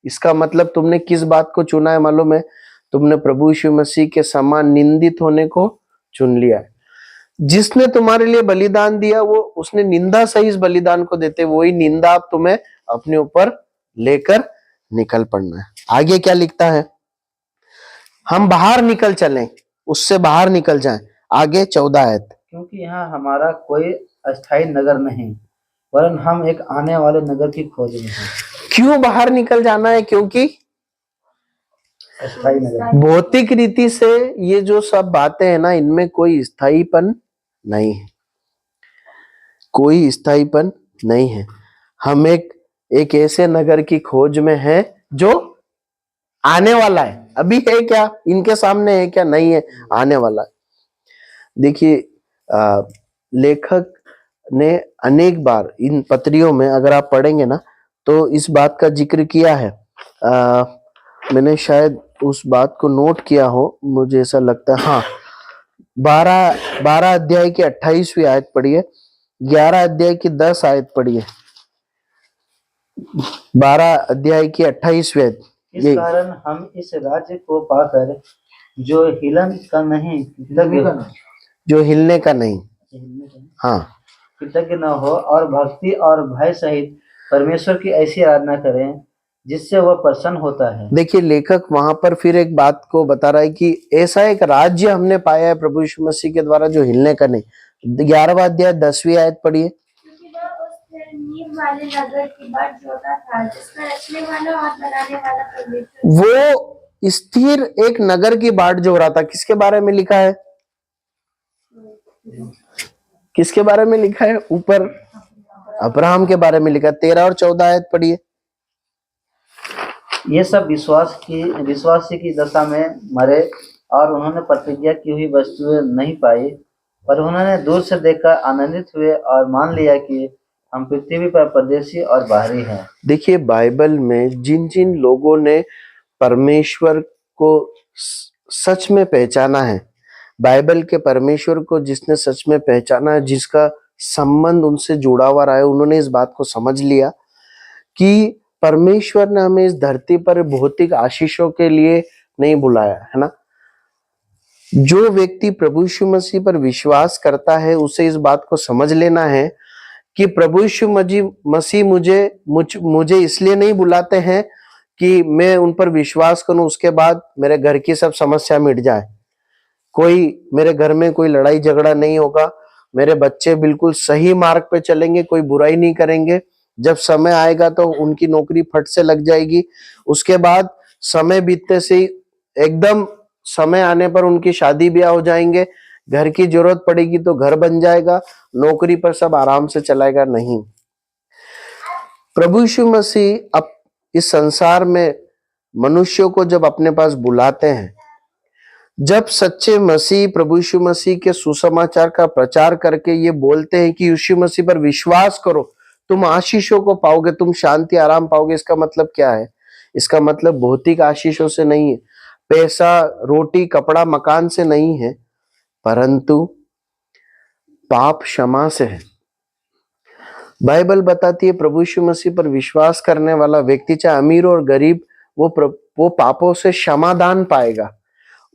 इसका मतलब तुमने किस बात को चुना है मालूम है? तुमने प्रभु यीशु मसीह के समान निंदित होने को चुन लिया है। जिसने तुम्हारे लिए बलिदान दिया वो उसने निंदा सही इस बलिदान को देते, वही निंदा अब तुम्हें अपने ऊपर लेकर निकल पड़ना है। आगे क्या लिखता है? हम बाहर निकल चलें, उससे बाहर निकल जाएं। आगे 14 आयत। क्योंकि यहाँ हमारा कोई अस्थायी नगर नहीं, वरन हम एक आने वाले नगर की खोज में हैं। क्यों बाहर निकल जाना है? क्योंकि अस्थायी नगर, भौतिक रीति से ये जो सब बातें हैं ना, इनमें कोई स्थायीपन नहीं है, कोई स्थायीपन नहीं है। हम एक ऐसे नगर की खोज में है जो आने वाला है। अभी है क्या? इनके सामने है क्या? नहीं है, आने वाला है। देखिए, लेखक ने अनेक बार इन पत्रियों में अगर आप पढ़ेंगे ना तो इस बात का जिक्र किया है। मैंने शायद उस बात को नोट किया हो, मुझे ऐसा लगता है। हाँ, 12 अध्याय की 28वीं आयत पढ़िए, 11 अध्याय की 10 आयत पढ़िए, 12 अध्याय की 28वीं आयत। इस कारण हम इस राज्य को पाकर जो हिलन का नहीं, जो हिलने का नहीं, हाँ, कृतज्ञ न हो और भक्ति और भय सहित परमेश्वर की ऐसी आराधना करें जिससे वह प्रसन्न होता है। देखिए, लेखक वहां पर फिर एक बात को बता रहा है कि ऐसा एक राज्य हमने पाया है प्रभु यीशु मसीह के द्वारा जो हिलने का नहीं। 11वां अध्याय 10वीं आयत पढ़िए। क्योंकि वह उस स्थिर नींव वाले नगर की बाट जोता था जिसका रचने वाला और बनाने वाला परमेश्वर। वो स्थिर एक नगर की बाट जो रहा था, किसके बारे में लिखा है? किसके बारे में लिखा है? ऊपर अब्राहम के बारे में लिखा। 13 और 14 आयत पढ़िए। ये सब विश्वासी की दशा में मरे और उन्होंने प्रतिज्ञा की हुई वस्तुएं नहीं पाई, पर उन्होंने दूर से देखकर आनंदित हुए और मान लिया कि हम पृथ्वी पर परदेशी और बाहरी हैं। देखिए, बाइबल में जिन जिन लोगों ने परमेश्वर को सच में पहचाना है, बाइबल के परमेश्वर को जिसने सच में पहचाना है, जिसका संबंध उनसे जुड़ा हुआ रहा है, उन्होंने इस बात को समझ लिया कि परमेश्वर ने हमें इस धरती पर भौतिक आशीषों के लिए नहीं बुलाया है ना। जो व्यक्ति प्रभु यीशु मसीह पर विश्वास करता है उसे इस बात को समझ लेना है कि प्रभु यीशु मसीह मुझे इसलिए नहीं बुलाते हैं कि मैं उन पर विश्वास करूं, उसके बाद मेरे घर की सब समस्या मिट जाए, मेरे घर में कोई लड़ाई झगड़ा नहीं होगा, मेरे बच्चे बिल्कुल सही मार्ग पे चलेंगे, कोई बुराई नहीं करेंगे, जब समय आएगा तो उनकी नौकरी फट से लग जाएगी, उसके बाद समय बीतते से एकदम समय आने पर उनकी शादी ब्याह हो जाएंगे, घर की जरूरत पड़ेगी तो घर बन जाएगा, नौकरी पर सब आराम से चलाएगा। नहीं, प्रभु यीशु मसीह अब इस संसार में मनुष्यों को जब अपने पास बुलाते हैं, जब सच्चे मसीह प्रभु यीशु मसीह के सुसमाचार का प्रचार करके ये बोलते हैं कि यीशु मसीह पर विश्वास करो, तुम आशीषों को पाओगे, तुम शांति आराम पाओगे, इसका मतलब क्या है? इसका मतलब भौतिक आशीषों से नहीं है, पैसा रोटी कपड़ा मकान से नहीं है, परंतु पाप क्षमा से है। बाइबल बताती है प्रभु यीशु मसीह पर विश्वास करने वाला व्यक्ति, चाहे अमीर और गरीब, वो पापों से क्षमादान पाएगा,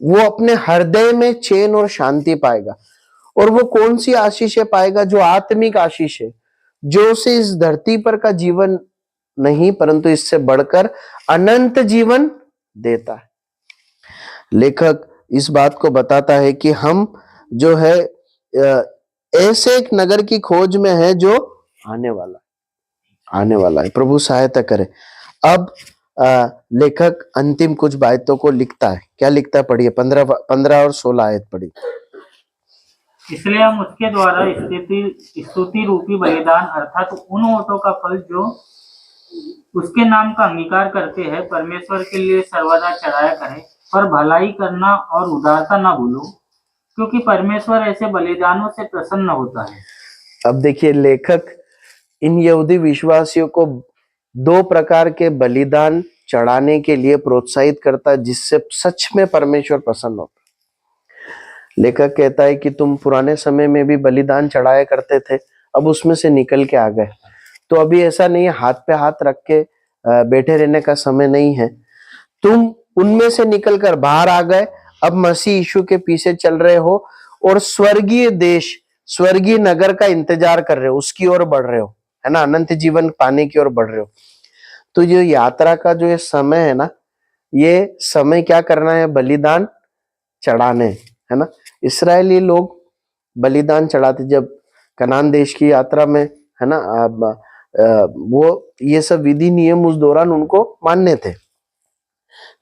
वो अपने हृदय में चैन और शांति पाएगा। और वो कौन सी आशीष पाएगा? जो आत्मिक आशीष है, जो उसे इस धरती पर का जीवन नहीं परंतु इससे बढ़कर अनंत जीवन देता है। लेखक इस बात को बताता है कि हम जो है ऐसे एक नगर की खोज में है जो आने वाला है। प्रभु सहायता करे। अब लेखक अंतिम कुछ बातों को लिखता है। क्या लिखता है? पढ़िए 15 और 16 आयत पढ़िए। इसलिए हम उसके द्वारा स्तुति रूपी बलिदान अर्थात उन ओटों का फल जो उसके नाम का अंगीकार करते हैं, परमेश्वर के लिए सर्वदा चढ़ाया करें, पर भलाई करना और उदारता न भूलो, क्योंकि परमेश्वर ऐसे बलिदानों से प्रसन्न होता है। अब देखिए, लेखक इन यहूदी विश्वासियों को दो प्रकार के बलिदान चढ़ाने के लिए प्रोत्साहित करता है, जिससे सच में परमेश्वर प्रसन्न होता है। लेखक कहता है कि तुम पुराने समय में भी बलिदान चढ़ाया करते थे, अब उसमें से निकल के आ गए, तो अभी ऐसा नहीं है हाथ पे हाथ रख के बैठे रहने का समय नहीं है। तुम उनमें से निकलकर बाहर आ गए, अब मसीह यीशु के पीछे चल रहे हो और स्वर्गीय देश, स्वर्गीय नगर का इंतजार कर रहे हो, उसकी ओर बढ़ रहे हो, है ना, अनंत जीवन पाने की ओर बढ़ रहे हो। तो ये यात्रा का जो ये समय है ना, ये समय क्या करना है, बलिदान चढ़ाने, है ना। इस्राएली लोग बलिदान चढ़ाते जब कनान देश की यात्रा में, है ना, वो ये सब विधि नियम उस दौरान उनको मानने थे।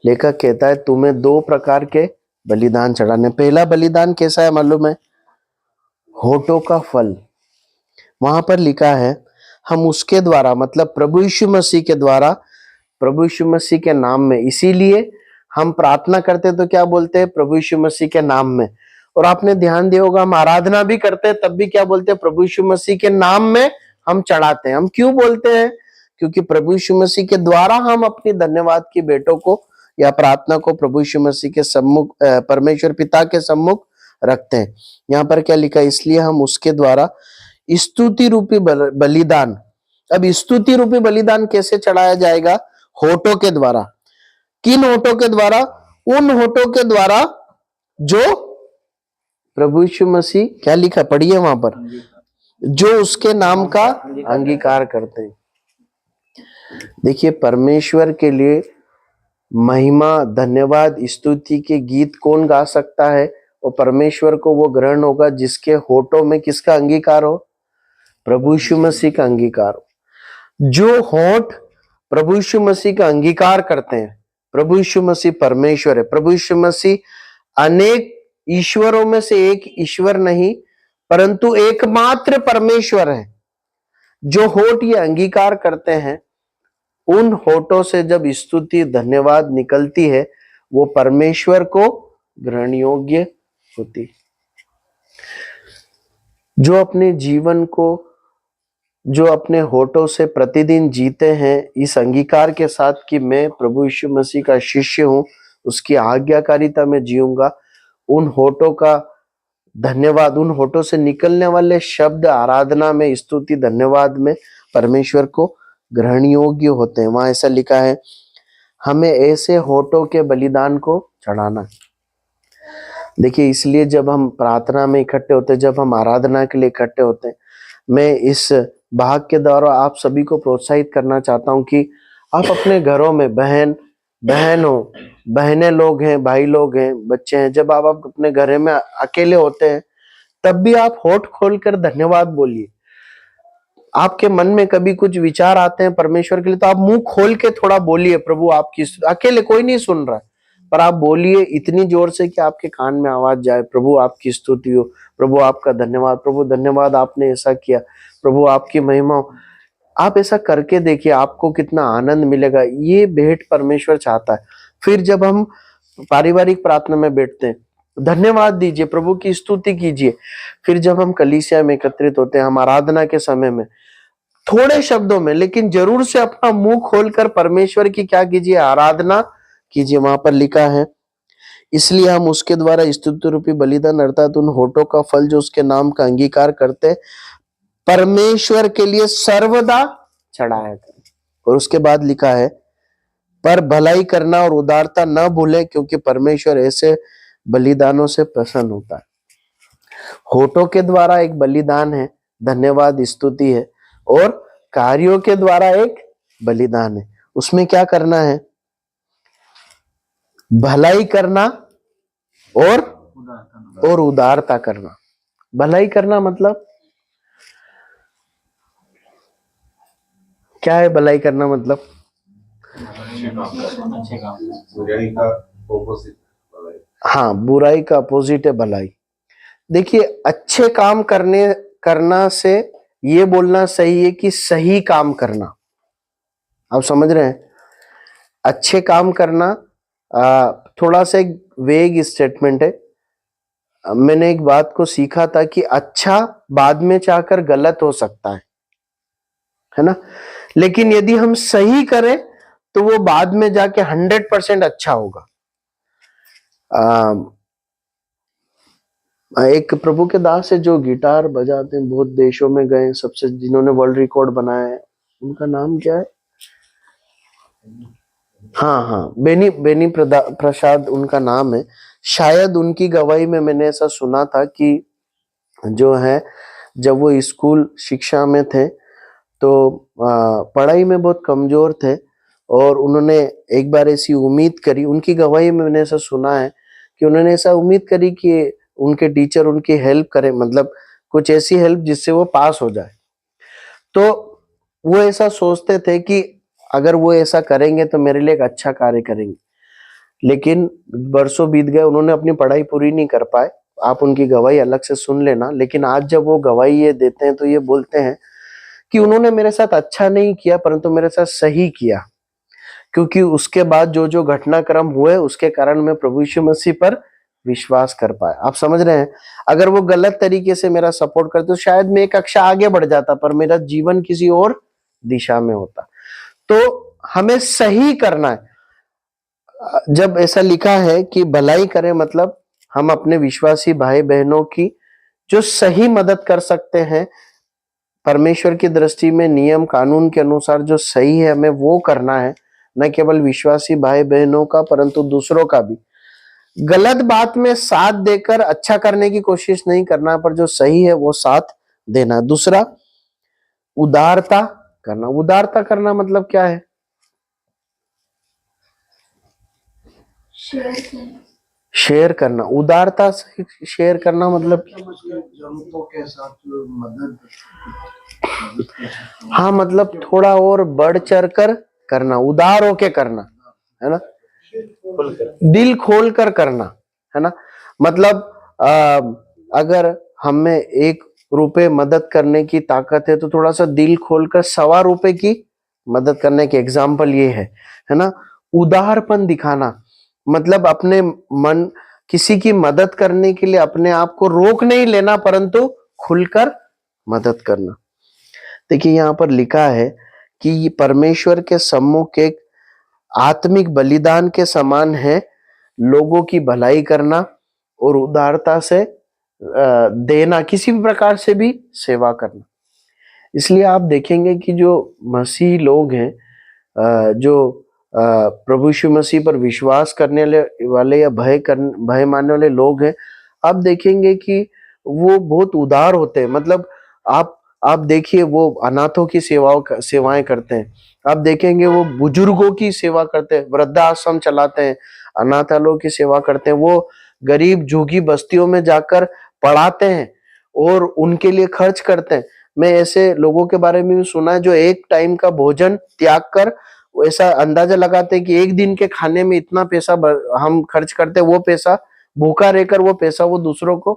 लेखक कहता है तुम्हें दो प्रकार के बलिदान चढ़ाने। पहला बलिदान कैसा है मालूम है, होठों का फल। वहां पर लिखा है हम उसके द्वारा, मतलब प्रभु यीशु मसीह के द्वारा, प्रभु यीशु मसीह के नाम में, इसीलिए हम प्रार्थना करते तो क्या बोलते हैं, प्रभु यीशु मसीह के नाम में। और आपने ध्यान दिया होगा हम आराधना भी करते हैं तब भी क्या बोलते हैं, प्रभु यीशु मसीह के नाम में हम चढ़ाते हैं। हम क्यों बोलते हैं, क्योंकि प्रभु यीशु मसीह के द्वारा हम अपनी धन्यवाद की भेंटों को या प्रार्थना को प्रभु यीशु मसीह के सम्मुख, परमेश्वर पिता के सम्मुख रखते हैं। यहाँ पर क्या लिखा है, इसलिए हम उसके द्वारा स्तुति रूपी बलिदान। अब स्तुति रूपी बलिदान कैसे चढ़ाया जाएगा, होठों के द्वारा। किन होठों के द्वारा, उन होठों के द्वारा जो प्रभु यीशु मसीह, क्या लिखा पढ़िए वहां पर, जो उसके नाम का अंगीकार करते हैं। देखिए, परमेश्वर के लिए महिमा, धन्यवाद, स्तुति के गीत कौन गा सकता है, और परमेश्वर को वो ग्रहण होगा जिसके होठों में किसका अंगीकार हो, प्रभु यीशु मसीह का अंगीकार हो। जो होठ प्रभु यीशु मसीह का अंगीकार करते हैं, प्रभु यीशु मसीह परमेश्वर है, प्रभु यीशु मसीह अनेक ईश्वरों में से एक ईश्वर नहीं परंतु एकमात्र परमेश्वर है। जो होठ ये अंगीकार करते हैं, उन होठों से जब स्तुति, धन्यवाद निकलती है, वो परमेश्वर को ग्रहण योग्य होती। जो अपने जीवन को, जो अपने होठों से प्रतिदिन जीते हैं इस अंगीकार के साथ कि मैं प्रभु यीशु मसीह का शिष्य हूं, उसकी आज्ञाकारिता में जीऊंगा, उन होठों का धन्यवाद, उन होठों से निकलने वाले शब्द आराधना में, स्तुति, धन्यवाद में परमेश्वर को ग्रहण योग्य होते हैं। वहां ऐसा लिखा है हमें ऐसे होठों के बलिदान को चढ़ाना। देखिए, इसलिए जब हम प्रार्थना में इकट्ठे होते हैं, जब हम आराधना के लिए इकट्ठे होते हैं, मैं इस भाग के द्वारा आप सभी को प्रोत्साहित करना चाहता हूं कि आप अपने घरों में बहनें लोग हैं, भाई लोग हैं, बच्चे हैं, जब आप अपने घर में अकेले होते हैं तब भी आप होठ खोलकर धन्यवाद बोलिए। आपके मन में कभी कुछ विचार आते हैं परमेश्वर के लिए, तो आप मुंह खोल के थोड़ा बोलिए, प्रभु आपकी, अकेले कोई नहीं सुन रहा पर आप बोलिए इतनी जोर से कि आपके कान में आवाज जाए, प्रभु आपकी स्तुति हो, प्रभु आपका धन्यवाद, प्रभु धन्यवाद आपने ऐसा किया, प्रभु आपकी महिमा हो। आप ऐसा करके देखिए, आपको कितना आनंद मिलेगा। ये भेंट परमेश्वर चाहता है। फिर जब हम पारिवारिक प्रार्थना में बैठते हैं, धन्यवाद दीजिए, प्रभु की स्तुति कीजिए। फिर जब हम कलीसिया में एकत्रित होते हैं, हम आराधना के समय में थोड़े शब्दों में लेकिन जरूर से अपना मुंह खोलकर परमेश्वर की क्या कीजिए, आराधना कीजिए। वहां पर लिखा है इसलिए हम उसके द्वारा स्तुति रूपी बलिदान अर्थात उन होठों का फल जो उसके नाम का अंगीकार करते परमेश्वर के लिए सर्वदा चढ़ाया करें। और उसके बाद लिखा है पर भलाई करना और उदारता न भूलें, क्योंकि परमेश्वर ऐसे बलिदानों से प्रसन्न होता है। होठों के द्वारा एक बलिदान है, धन्यवाद, स्तुति है, और कार्यों के द्वारा एक बलिदान है। उसमें क्या करना है, भलाई करना और उदारता करना। भलाई करना मतलब क्या है, भलाई करना मतलब बुराई का ऑपोजिट भलाई। हाँ, बुराई का अपोजिट है भलाई। देखिए, अच्छे काम करना से ये बोलना सही है कि सही काम करना, आप समझ रहे हैं? अच्छे काम करना थोड़ा सा एक वेग स्टेटमेंट है। मैंने एक बात को सीखा था कि अच्छा बाद में चाहकर गलत हो सकता है ना, लेकिन यदि हम सही करें तो वो बाद में जाके 100% अच्छा होगा। एक प्रभु के दास है जो गिटार बजाते हैं, बहुत देशों में गए, सबसे जिन्होंने वर्ल्ड रिकॉर्ड बनाया है, उनका नाम क्या है? हाँ, बेनी प्रसाद उनका नाम है। शायद उनकी गवाही में मैंने ऐसा सुना था कि जो है जब वो स्कूल शिक्षा में थे तो पढ़ाई में बहुत कमजोर थे और उन्होंने एक बार ऐसी उम्मीद करी, उनकी गवाही में मैंने ऐसा सुना है कि उन्होंने ऐसा उम्मीद करी कि उनके टीचर उनकी हेल्प करें, मतलब कुछ ऐसी हेल्प जिससे वो पास हो जाए। तो वो ऐसा सोचते थे कि अगर वो ऐसा करेंगे तो मेरे लिए एक अच्छा कार्य करेंगे, लेकिन बरसों बीत गए, उन्होंने अपनी पढ़ाई पूरी नहीं कर पाए। आप उनकी गवाही अलग से सुन लेना। लेकिन आज जब वो गवाही ये देते हैं तो ये बोलते हैं कि उन्होंने मेरे साथ अच्छा नहीं किया परंतु मेरे साथ सही किया, क्योंकि उसके बाद जो जो घटनाक्रम हुए उसके कारण मैं प्रभु यीशु मसीह पर विश्वास कर पाया। आप समझ रहे हैं? अगर वो गलत तरीके से मेरा सपोर्ट करते तो शायद मैं एक कक्षा आगे बढ़ जाता, पर मेरा जीवन किसी और दिशा में होता। तो हमें सही करना है। जब ऐसा लिखा है कि भलाई करें, मतलब हम अपने विश्वासी भाई बहनों की जो सही मदद कर सकते हैं, परमेश्वर की दृष्टि में नियम कानून के अनुसार जो सही है हमें वो करना है, न केवल विश्वासी भाई बहनों का परंतु दूसरों का भी। गलत बात में साथ देकर अच्छा करने की कोशिश नहीं करना, पर जो सही है वो साथ देना। दूसरा, उदारता करना। उदारता करना मतलब क्या है? शेयर करना। उदारता से शेयर करना मतलब जरूरतों के साथ मदद। हाँ, मतलब थोड़ा और बढ़ चढ़ कर करना, उदार होके करना, है ना, दिल खोल कर करना, है ना। मतलब अगर हमें 1 रुपए मदद करने की ताकत है तो थोड़ा सा दिल खोलकर 1.25 रुपए की मदद करने के एग्जाम्पल ये है ना। उदारपन दिखाना मतलब अपने मन, किसी की मदद करने के लिए अपने आप को रोक नहीं लेना परंतु खुलकर मदद करना। देखिए यहाँ पर लिखा है कि ये परमेश्वर के सम्मुख एक आत्मिक बलिदान के समान है, लोगों की भलाई करना और उदारता से देना, किसी भी प्रकार से भी सेवा करना। इसलिए आप देखेंगे कि जो मसीह लोग हैं, जो प्रभु यीशु मसीह पर विश्वास करने वाले या भय मानने वाले लोग हैं, आप देखेंगे कि वो बहुत उदार होते हैं। मतलब आप देखिए वो अनाथों की सेवाएं करते हैं, आप देखेंगे वो बुजुर्गों की सेवा करते हैं, वृद्धाश्रम चलाते हैं, अनाथालयों की सेवा करते हैं, वो गरीब झुग्गी बस्तियों में जाकर पढ़ाते हैं और उनके लिए खर्च करते हैं। मैं ऐसे लोगों के बारे में भी सुना है जो एक टाइम का भोजन त्याग कर ऐसा अंदाजा लगाते हैं कि एक दिन के खाने में इतना पैसा हम खर्च करते हैं, वो पैसा भूखा रहकर वो पैसा वो दूसरों को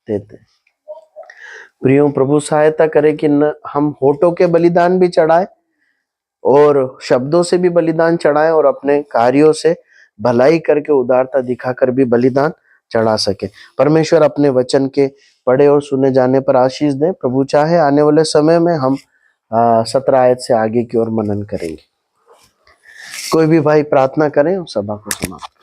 देते हैं। प्रियो, प्रभु सहायता करे कि न हम होठों के बलिदान भी चढ़ाए और शब्दों से भी बलिदान चढ़ाए और अपने कार्यों से भलाई करके उदारता दिखाकर भी बलिदान चढ़ा सके। परमेश्वर अपने वचन के पढ़े और सुने जाने पर आशीष दें। प्रभु चाहे आने वाले समय में हम 17 आयत से आगे की ओर मनन करेंगे। कोई भी भाई प्रार्थना करें और सभा को समाप्त।